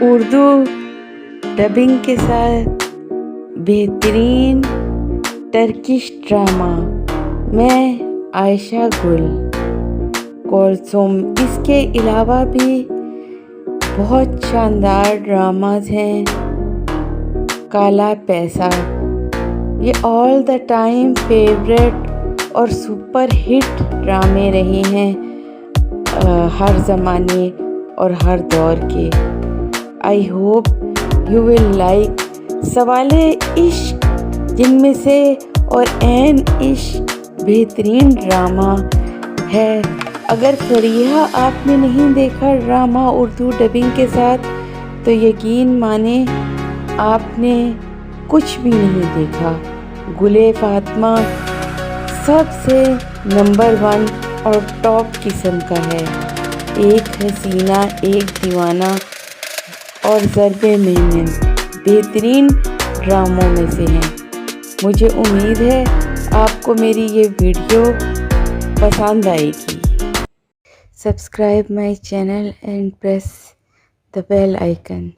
Urdu dubbing के साथ बेहतरीन टर्किश ड्रामा। मैं आयशा गुल कोलसुम। इसके अलावा भी बहुत शानदार ड्रामाज हैं। काला पैसा ये ऑल द टाइम फेवरेट और सुपर हिट ड्रामे रहे हैं हर ज़माने और हर दौर के। I hope you will like Sawale Ishq, जिनमें से और ऐन इश्क बेहतरीन ड्रामा है। अगर फरीहा आपने नहीं देखा ड्रामा उर्दू डबिंग के साथ तो यकीन माने आपने कुछ भी नहीं देखा। गुले फातिमा सबसे नंबर 1 और टॉप किस्म का है। एक हसीना एक दीवाना और ज़र्बे मेहनत बेहतरीन ड्रामों में से हैं। मुझे उम्मीद है आपको मेरी ये वीडियो पसंद आएगी। Subscribe my channel and press the bell icon.